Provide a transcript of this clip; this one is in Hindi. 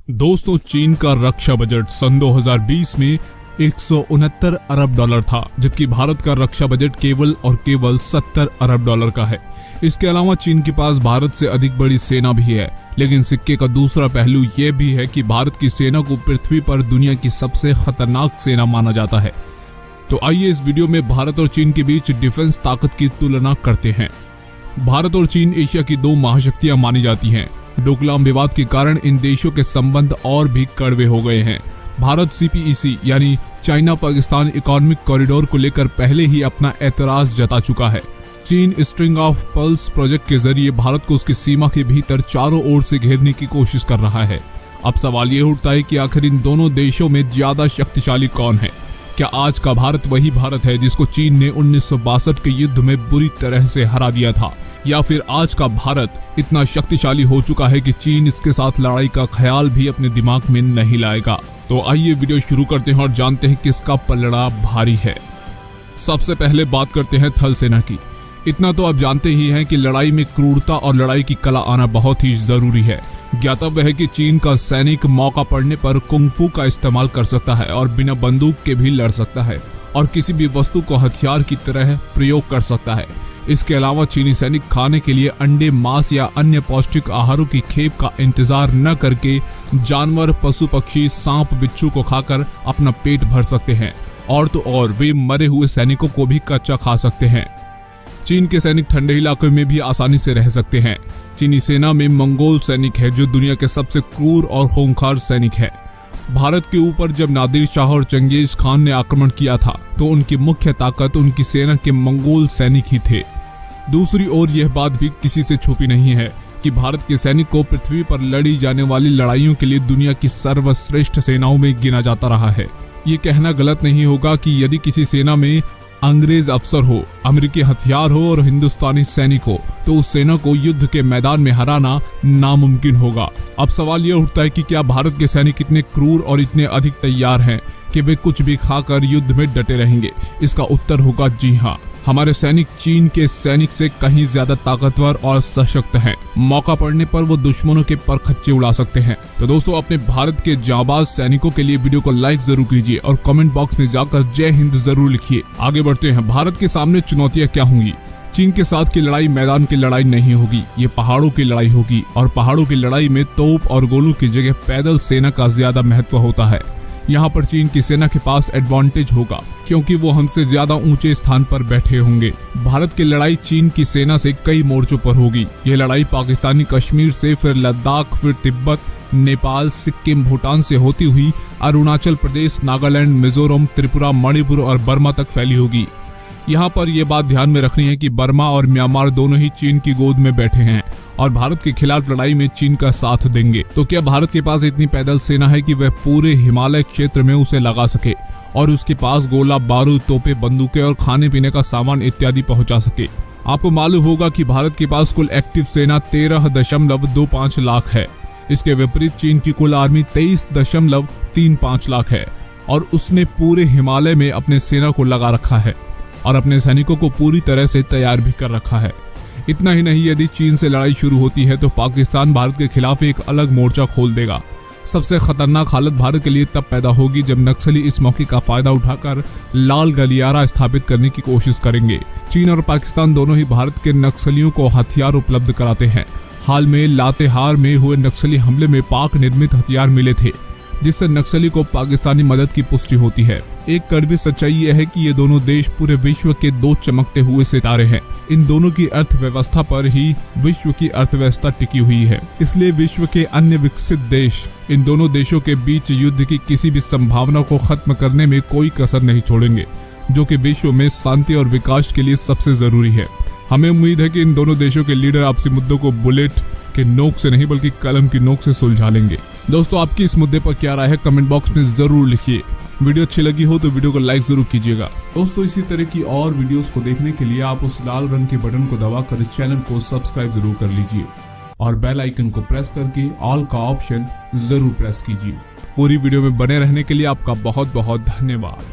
दोस्तों, चीन का रक्षा बजट सन 2020 में 169 अरब डॉलर था, जबकि भारत का रक्षा बजट केवल और केवल 70 अरब डॉलर का है। इसके अलावा चीन के पास भारत से अधिक बड़ी सेना भी है, लेकिन सिक्के का दूसरा पहलू ये भी है कि भारत की सेना को पृथ्वी पर दुनिया की सबसे खतरनाक सेना माना जाता है। तो आइए इस वीडियो में भारत और चीन के बीच डिफेंस ताकत की तुलना करते हैं। भारत और चीन एशिया की दो महाशक्तियां मानी जाती हैं। डोकलाम विवाद के कारण इन देशों के संबंध और भी कड़वे हो गए हैं। भारत CPEC यानी चाइना पाकिस्तान इकोनॉमिक कॉरिडोर को लेकर पहले ही अपना ऐतराज जता चुका है। चीन स्ट्रिंग ऑफ पर्ल्स प्रोजेक्ट के जरिए भारत को उसकी सीमा के भीतर चारों ओर से घेरने की कोशिश कर रहा है। अब सवाल ये उठता है कि आखिर इन दोनों देशों में ज्यादा शक्तिशाली कौन है? क्या आज का भारत वही भारत है जिसको चीन ने 1962 के युद्ध में बुरी तरह से हरा दिया था, या फिर आज का भारत इतना शक्तिशाली हो चुका है कि चीन इसके साथ लड़ाई का ख्याल भी अपने दिमाग में नहीं लाएगा? तो आइए वीडियो शुरू करते हैं और जानते हैं किसका पलड़ा भारी है। सबसे पहले बात करते हैं थल सेना की। इतना तो आप जानते ही हैं कि लड़ाई में क्रूरता और लड़ाई की कला आना बहुत ही जरूरी है। ज्ञातव्य है कि चीन का सैनिक मौका पड़ने पर कुंग-फू का इस्तेमाल कर सकता है और बिना बंदूक के भी लड़ सकता है और किसी भी वस्तु को हथियार की तरह प्रयोग कर सकता है। इसके अलावा चीनी सैनिक खाने के लिए अंडे, मांस या अन्य पौष्टिक आहारों की खेप का इंतजार न करके जानवर, पशु पक्षी, सांप, बिच्छू को खाकर अपना पेट भर सकते हैं। और तो और वे मरे हुए सैनिकों को भी कच्चा खा सकते हैं। चीन के सैनिक ठंडे इलाकों में भी आसानी से रह सकते हैं। चीनी सेना में मंगोल सैनिक है जो दुनिया के सबसे क्रूर और खूंखार सैनिक है। भारत के ऊपर जब नादिर शाह और चंगेज खान ने आक्रमण किया था तो उनकी मुख्य ताकत उनकी सेना के मंगोल सैनिक ही थे। दूसरी ओर यह बात भी किसी से छुपी नहीं है कि भारत के सैनिक को पृथ्वी पर लड़ी जाने वाली लड़ाइयों के लिए दुनिया की सर्वश्रेष्ठ सेनाओं में गिना जाता रहा है। ये कहना गलत नहीं होगा कि यदि किसी सेना में अंग्रेज अफसर हो, अमेरिकी हथियार हो और हिंदुस्तानी सैनिक हो तो उस सेना को युद्ध के मैदान में हराना नामुमकिन होगा। अब सवाल यह उठता है कि क्या भारत के सैनिक इतने क्रूर और इतने अधिक तैयार हैं कि वे कुछ भी खाकर युद्ध में डटे रहेंगे? इसका उत्तर होगा जी हाँ। हमारे सैनिक चीन के सैनिक से कहीं ज्यादा ताकतवर और सशक्त हैं। मौका पड़ने पर वो दुश्मनों के परखच्चे उड़ा सकते हैं। तो दोस्तों, अपने भारत के जांबाज सैनिकों के लिए वीडियो को लाइक जरूर कीजिए और कमेंट बॉक्स में जाकर जय हिंद जरूर लिखिए। आगे बढ़ते हैं। भारत के सामने चुनौतियां क्या होंगी? चीन के साथ की लड़ाई मैदान की लड़ाई नहीं होगी, ये पहाड़ों की लड़ाई होगी और पहाड़ों की लड़ाई में तोप और गोलों की जगह पैदल सेना का ज्यादा महत्व होता है। यहाँ पर चीन की सेना के पास एडवांटेज होगा क्योंकि वो हमसे ज्यादा ऊंचे स्थान पर बैठे होंगे। भारत की लड़ाई चीन की सेना से कई मोर्चों पर होगी। ये लड़ाई पाकिस्तानी कश्मीर से, फिर लद्दाख, फिर तिब्बत, नेपाल, सिक्किम, भूटान से होती हुई अरुणाचल प्रदेश, नागालैंड, मिजोरम, त्रिपुरा, मणिपुर और बर्मा तक फैली होगी। यहाँ पर यह बात ध्यान में रखनी है कि बर्मा और म्यांमार दोनों ही चीन की गोद में बैठे हैं और भारत के खिलाफ लड़ाई में चीन का साथ देंगे। तो क्या भारत के पास इतनी पैदल सेना है कि वह पूरे हिमालय क्षेत्र में उसे लगा सके और उसके पास गोला बारूद, तोपे, बंदूकें और खाने पीने का सामान इत्यादि पहुंचा सके? आपको मालूम होगा कि भारत के पास कुल एक्टिव सेना 13.25 लाख है। इसके विपरीत चीन की कुल आर्मी 23.35 लाख है और उसने पूरे हिमालय में अपने सेना को लगा रखा है और अपने सैनिकों को पूरी तरह से तैयार भी कर रखा है। इतना ही नहीं, यदि चीन से लड़ाई शुरू होती है तो पाकिस्तान भारत के खिलाफ एक अलग मोर्चा खोल देगा। सबसे खतरनाक हालत भारत के लिए तब पैदा होगी जब नक्सली इस मौके का फायदा उठाकर लाल गलियारा स्थापित करने की कोशिश करेंगे। चीन और पाकिस्तान दोनों ही भारत के नक्सलियों को हथियार उपलब्ध कराते हैं। हाल में लातेहार में हुए नक्सली हमले में पाक निर्मित हथियार मिले थे, जिससे नक्सली को पाकिस्तानी मदद की पुष्टि होती है। एक कड़वी सच्चाई यह है कि ये दोनों देश पूरे विश्व के दो चमकते हुए सितारे हैं। इन दोनों की अर्थव्यवस्था पर ही विश्व की अर्थव्यवस्था टिकी हुई है। इसलिए विश्व के अन्य विकसित देश इन दोनों देशों के बीच युद्ध की किसी भी संभावना को खत्म करने में कोई कसर नहीं छोड़ेंगे, जो कि विश्व में शांति और विकास के लिए सबसे जरूरी है। हमें उम्मीद है कि इन दोनों देशों के लीडर आपसी मुद्दों को बुलेट के नोक से नहीं बल्कि कलम की नोक से सुलझा लेंगे। दोस्तों, आपकी इस मुद्दे पर क्या राय है कमेंट बॉक्स में जरूर लिखिए। वीडियो अच्छी लगी हो तो वीडियो को लाइक जरूर कीजिएगा। दोस्तों, इसी तरह की और वीडियोस को देखने के लिए आप उस लाल रंग के बटन को दबाकर चैनल को सब्सक्राइब जरूर कर लीजिए और बेल आइकन को प्रेस करके ऑल का ऑप्शन जरूर प्रेस कीजिए। पूरी वीडियो में बने रहने के लिए आपका बहुत बहुत धन्यवाद।